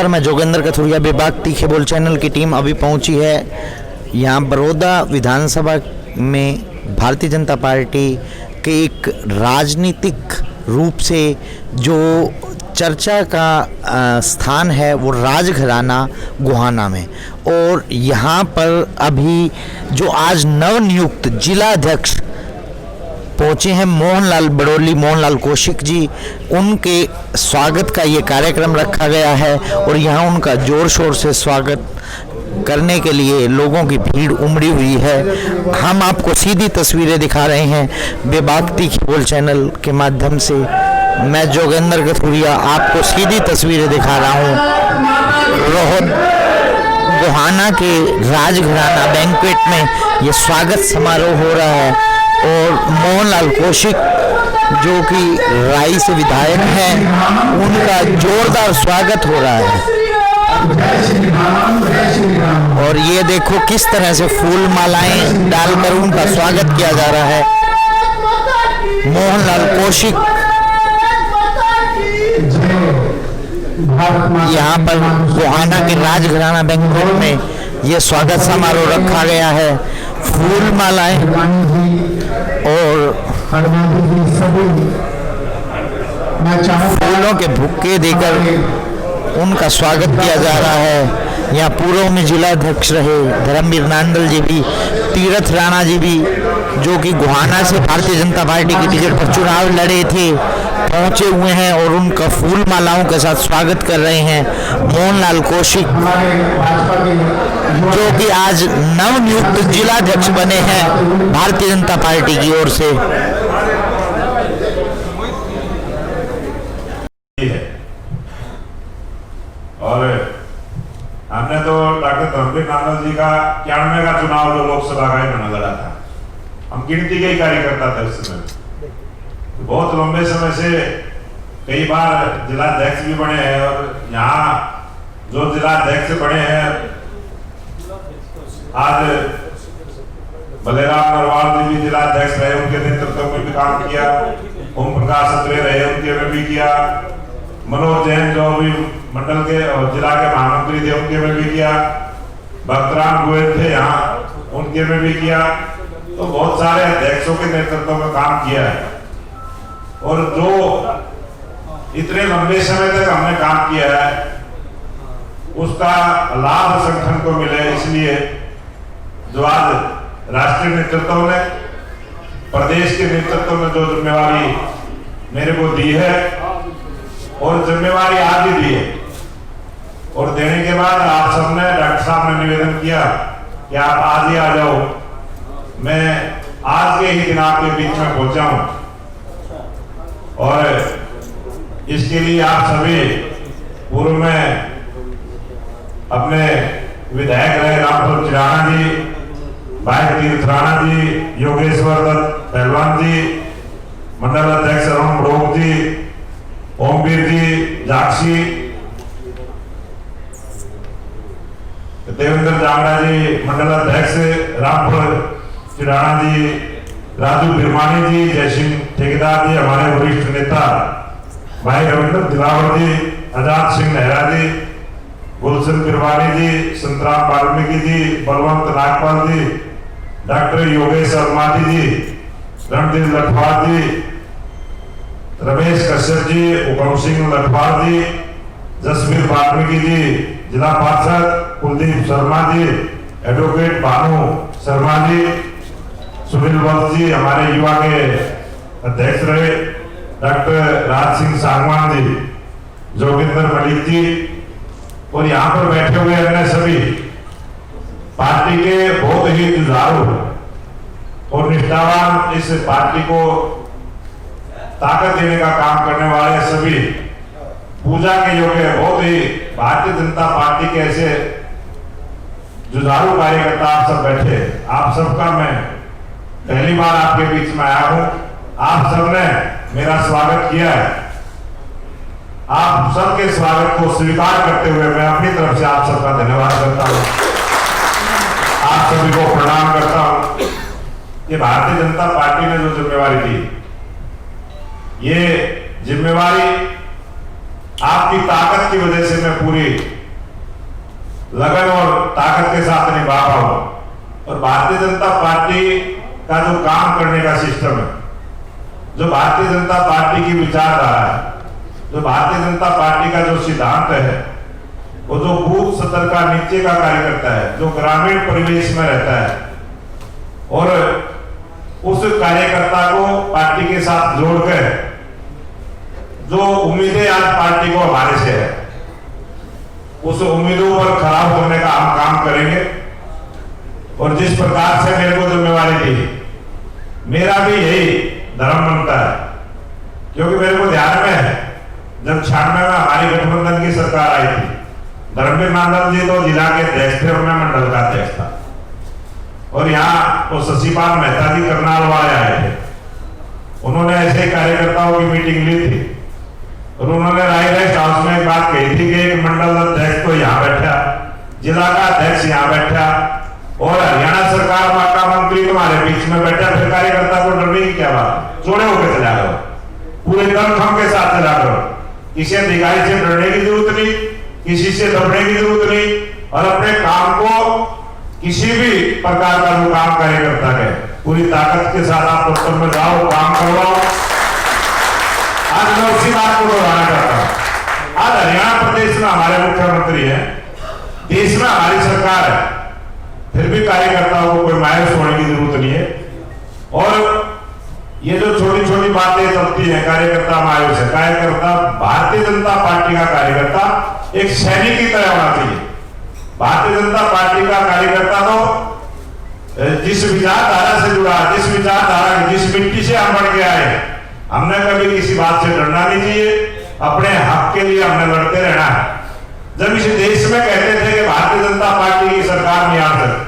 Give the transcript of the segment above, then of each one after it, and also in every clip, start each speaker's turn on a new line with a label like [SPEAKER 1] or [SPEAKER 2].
[SPEAKER 1] मैं जोगेंद्र कथुरिया, बेबाक तीखे बोल चैनल की टीम अभी पहुंची है यहाँ बड़ौदा विधानसभा में भारतीय जनता पार्टी के एक राजनीतिक रूप से जो चर्चा का स्थान है वो राजघराना गोहाना में। और यहाँ पर अभी जो आज नवनियुक्त जिलाध्यक्ष पहुँचे हैं मोहनलाल बड़ोली, मोहनलाल कौशिक जी, उनके स्वागत का ये कार्यक्रम रखा गया है और यहाँ उनका जोर शोर से स्वागत करने के लिए लोगों की भीड़ उमड़ी हुई है। हम आपको सीधी तस्वीरें दिखा रहे हैं बेबाक तीखे बोल चैनल के माध्यम से। मैं जोगेंद्र कथुरिया आपको सीधी तस्वीरें दिखा रहा हूँ। रोहत गोहाना के राजघराना बैंक्वेट में ये स्वागत समारोह हो रहा है और मोहनलाल कौशिक जो कि राई से विधायक हैं, उनका जोरदार स्वागत हो रहा है। और ये देखो किस तरह से फूल मालाएं डालकर उनका स्वागत किया जा रहा है। मोहनलाल कौशिक यहाँ पर गोहाना के राजघराना बैंक्वेट में ये स्वागत समारोह रखा गया है। फूल मालाएं और फूलों के बुक्के देकर उनका स्वागत किया जा रहा है। यहाँ पूर्व में जिलाध्यक्ष रहे धर्मवीर नांदल जी भी, तीरथ राणा जी भी, जो कि गोहाना से भारतीय जनता पार्टी की टिकट पर चुनाव लड़े थे, पहुंचे हुए हैं और उनका फूल मालाओं के साथ स्वागत कर रहे हैं। मोहनलाल कौशिक जो कि आज नवनियुक्त जिलाध्यक्ष बने हैं भारतीय जनता पार्टी की ओर से।
[SPEAKER 2] और हमने तो डॉक्टर धर्मवीर नांदल जी का 91 का चुनाव जो लोकसभा का ही लड़ा था, हम गिनती के ही कार्यकर्ता थे उस समय। बहुत लंबे समय से कई बार जिलाध्यक्ष भी बने हैं और यहाँ जो जिलाध्यक्ष बने हैं आज बलेराम नरवाल जी भी जिलाध्यक्ष रहे, उनके नेतृत्व में भी काम किया। ओम प्रकाश अत्रे रहे, उनके में भी किया। मनोज जैन जो भी मंडल के और जिला के महामंत्री थे, उनके में भी किया। भक्तराम गोयल थे यहाँ, उनके में भी किया। तो बहुत सारे अध्यक्षों के नेतृत्व में काम किया है और जो इतने लंबे समय तक हमने काम किया है उसका लाभ संगठन को मिले, इसलिए जो आज राष्ट्रीय नेतृत्व ने प्रदेश के नेतृत्व में जो जिम्मेवारी मेरे को दी है और जिम्मेवारी आज भी दी है और देने के बाद आप सबने डॉक्टर साहब ने निवेदन किया कि आप आज ही आ जाओ। मैं आज के ही दिन आपके बीच में पहुंचा हूं और इसके लिए आप सभी पूर्व में अपने विधायक रहे रामपुर चिराना जी, भाई तीर्थ राणा जी, योगेश्वर दत्त पहलवान जी, मंडल अध्यक्ष अरुण ब्रोक जी, ओमवीर जी जाक्षी, देवेंद्र जांगड़ा जी मंडल अध्यक्ष रामपुर चिराना जी, राजू बिरमानी जी, जयसिंह ठेकेदार जी, हमारे वरिष्ठ नेता भाई रविंद्र दिलावर जी, आजाद सिंह नेहरा जी, गुलशन बिरवानी जी, संतराम वाल्मीकि जी, बलवंत नागपाल जी, डॉक्टर योगेश अर्मादी जी, रणदीप लखवार जी, रमेश कश्यप जी, हुकम सिंह लखवार जी, जसवीर वाल्मीकि जी, जिला पार्षद कुलदीप शर्मा जी, एडवोकेट भानु शर्मा जी, सुनील वत्स जी हमारे युवा के अध्यक्ष रहे, डॉक्टर राज सिंह सांगवान जी, जोगिंदर मलिक जी और यहाँ पर बैठे हुए अन्य सभी पार्टी के बहुत ही जुझारू और निष्ठावान, इस पार्टी को ताकत देने का काम करने वाले सभी पूजा के योग्य बहुत ही भारतीय जनता पार्टी के ऐसे जुझारू कार्यकर्ता आप सब बैठे, आप सबका मैं पहली बार आपके बीच में आया हूं। आप सबने मेरा स्वागत किया है। आप सबके स्वागत को स्वीकार करते हुए मैं अपनी तरफ से आप सबका धन्यवाद करता हूं, आप सभी को प्रणाम करता हूं। ये भारतीय जनता पार्टी ने जो जिम्मेवारी दी, ये जिम्मेवारी आपकी ताकत की वजह से मैं पूरी लगन और ताकत के साथ निभा पाऊं। और भारतीय जनता पार्टी का जो काम करने का सिस्टम है, जो भारतीय जनता पार्टी की विचारधारा है, जो भारतीय जनता पार्टी का जो सिद्धांत है, वो जो बूथ स्तर का नीचे का कार्यकर्ता है, जो ग्रामीण परिवेश में रहता है और उस कार्यकर्ता को पार्टी के साथ जोड़कर जो उम्मीदें आज पार्टी को हमारे से है, उस उम्मीदों पर खरा होने का हम काम करेंगे। और जिस प्रकार से मेरे को जिम्मेवारी दी, मेरा भी यही धर्म बनता है, क्योंकि मेरे को ध्यान में है जब 96 में हमारी गठबंधन की सरकार आई थी, धर्मवीर नांदल जी तो जिला के अध्यक्ष थे और मैं मंडल का अध्यक्ष था, और यहाँ तो शशिपाल मेहता जी करनाल वाले आए थे। उन्होंने ऐसे कार्यकर्ताओं की मीटिंग ली थी और उन्होंने राय रेस्ट हाउस में एक बात कही थी कि एक मंडल अध्यक्ष तो यहाँ बैठा, जिला का अध्यक्ष यहाँ बैठा और हरियाणा सरकार का मंत्री तुम्हारे बीच में बैठा, फिर कार्यकर्ता को डरने की क्या बात? जोड़े होकर चला करो, पूरे दमखम के साथ चला करो, किसी अधिकारी से डरने की जरूरत नहीं, किसी से दबने की जरूरत नहीं, और अपने काम को किसी भी प्रकार का जो काम कार्यकर्ता है पूरी ताकत के साथ आप दफ्तर में जाओ, काम करवाओ। आज मैं उसी बात को दोहराना चाहता हूं। आज हरियाणा प्रदेश में हमारे मुख्यमंत्री हैं, देश में हमारी सरकार है, फिर भी कार्यकर्ताओं को कोई मायूस होने की जरूरत नहीं है। और ये जो छोटी छोटी बातें चलती हैं, कार्यकर्ता मायूस है, कार्यकर्ता भारतीय जनता पार्टी का कार्यकर्ता एक सैनिक की तरह होना चाहिए। भारतीय जनता पार्टी का कार्यकर्ता तो जिस विचारधारा से जुड़ा, जिस विचारधारा, जिस मिट्टी से हम बढ़ के आए, हमने कभी किसी बात से डरना नहीं चाहिए, अपने हक के लिए हमने लड़ते रहना है। जब इस देश में कहते थे कि भारतीय जनता पार्टी की सरकार नहीं आ सकती,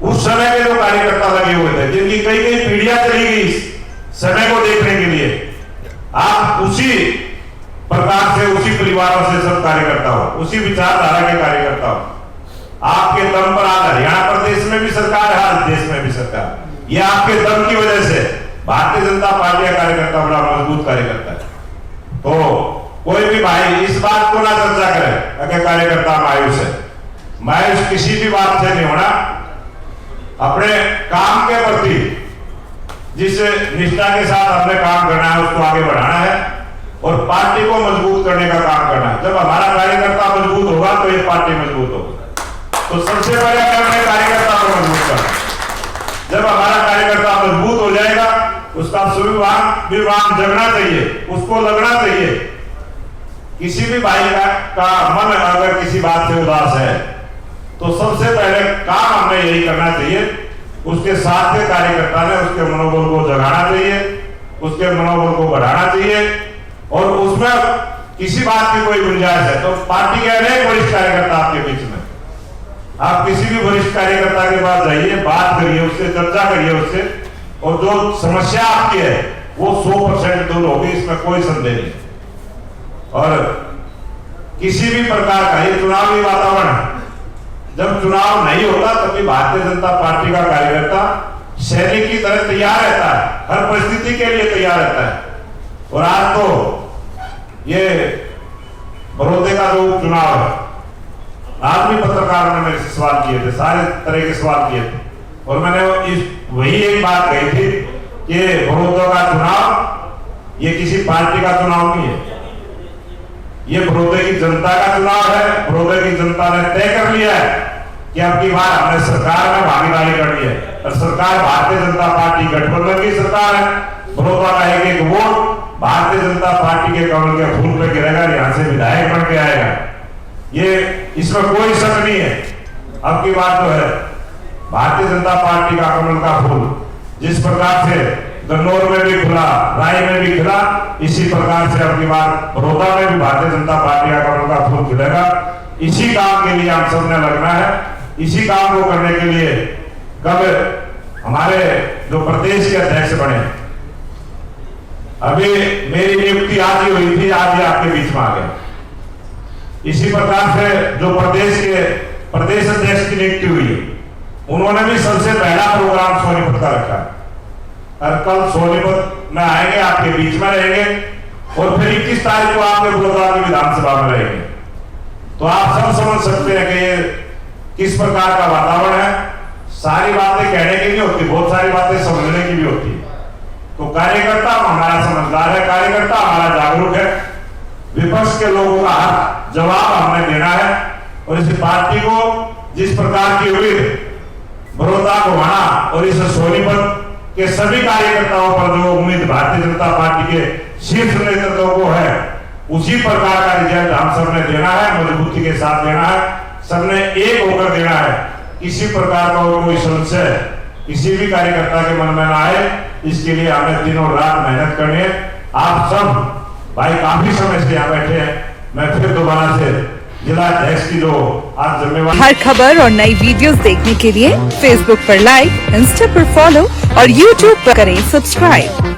[SPEAKER 2] उस समय के जो कार्यकर्ता लगे हुए थे, जिनकी कई कई पीढ़ियां चली गई समय को देखने के लिए, आप उसी प्रकार से, उसी परिवारों से सब कार्यकर्ता हो, उसी विचारधारा के कार्यकर्ता हो। आपके दम पर आज हरियाणा प्रदेश में भी सरकार है, आज देश में भी सरकार, ये आपके दम की वजह से भारतीय जनता पार्टी का कार्यकर्ता बड़ा मजबूत कार्यकर्ता है। तो कोई भी भाई इस बात को ना चर्चा करे कि कार्यकर्ता मायूस है। मायूस किसी भी बात से नहीं होना, अपने काम के प्रति जिस निष्ठा के साथ अपने काम करना है उसको आगे बढ़ाना है और पार्टी को मजबूत करने का काम करना है। जब हमारा कार्यकर्ता मजबूत होगा तो ये पार्टी मजबूत होगी। तो सबसे पहले अपने कार्यकर्ता को मजबूत करना। जब हमारा कार्यकर्ता मजबूत हो जाएगा, उसका स्वाभिमान जगना चाहिए, उसको लगना चाहिए। किसी भी भाई का मन अगर किसी बात से उदास है तो सबसे पहले काम हमें यही करना चाहिए, उसके साथ के कार्यकर्ता ने उसके मनोबल को जगाना चाहिए, उसके मनोबल को बढ़ाना चाहिए। और उसमें किसी बात की कोई गुंजाइश है तो पार्टी के अनेक वरिष्ठ कार्यकर्ता आपके बीच में, आप किसी भी वरिष्ठ कार्यकर्ता के पास जाइए, बात करिए उससे, चर्चा करिए उससे, और जो समस्या आपकी है वो 100% दूर होगी, इसमें कोई संदेह नहीं। और किसी भी प्रकार का ये चुनावी वातावरण, जब चुनाव नहीं होता तभी भारतीय जनता पार्टी का कार्यकर्ता सैनिक की तरह तैयार रहता है, हर परिस्थिति के लिए तैयार रहता है। और आज तो ये बड़ौदे का जो चुनाव है, आज भी पत्रकारों ने मेरे से सवाल किए थे, सारे तरह के सवाल किए थे, और मैंने वही एक बात कही थी कि बड़ौदा का चुनाव ये किसी पार्टी का चुनाव नहीं है, ये बड़ौदे की जनता का चुनाव है। बड़ौदे की जनता ने तय कर लिया है कि अब की बार हमने सरकार में भागीदारी करनी है, और सरकार भारतीय जनता पार्टी गठबंधन की सरकार है। बड़ौदा का एक एक वोट भारतीय जनता पार्टी के कमल के फूल पे गिरेगा, यहाँ से विधायक बन के आएगा, ये इसमें कोई शक नहीं है। अब की बात जो है भारतीय जनता पार्टी का कमल का फूल जिस प्रकार से गन्नौर में भी खुला, राय में भी खिला, इसी प्रकार से अब की बार बड़ौदा में भी भारतीय जनता पार्टी का कमल का फूल खिलेगा। इसी काम के लिए हम सबने लगना है, इसी काम को करने के लिए कब हमारे जो प्रदेश के अध्यक्ष बने, अभी मेरी नियुक्ति आज ही हुई थी, आज ही आपके बीच में आ गया। इसी प्रकार से जो प्रदेश अध्यक्ष की नियुक्ति हुई है, उन्होंने भी सबसे पहला प्रोग्राम सोनीपत का रखा है, और कल सोनीपत में आएंगे, आपके बीच में रहेंगे, और फिर 21 तारीख को आपके बड़ौदा की विधानसभा में रहेंगे। तो आप सब समझ सकते हैं कि ये किस प्रकार का वातावरण है। सारी बातें कहने की नहीं होती, बहुत सारी बातें समझने की भी होती है। तो कार्यकर्ता हमारा समझदार है, कार्यकर्ता हमारा जागरूक है। विपक्ष के लोगों का हर जवाब हमने देना है और इस पार्टी को जिस प्रकार की उम्मीद बड़ौदा गोहाना और इस सोनीपत के सभी कार्यकर्ताओं पर जो उम्मीद भारतीय जनता पार्टी के शीर्ष नेतृत्व को है, उसी प्रकार का रिजल्ट हम सबने देना है, मजबूती के साथ देना है, सबने एक होकर देना है। किसी प्रकार का कोई संशय किसी भी कार्यकर्ता के मन में ना आए, इसके लिए हमें दिनों रात मेहनत करनी है। आप सब भाई काफी समय से यहाँ बैठे हैं, मैं फिर दोबारा से जिला अध्यक्ष की जो आज जिम्मेवारी।
[SPEAKER 3] हर खबर और नई वीडियोस देखने के लिए फेसबुक पर लाइक, इंस्टा पर फॉलो और यूट्यूब पर करें सब्सक्राइब।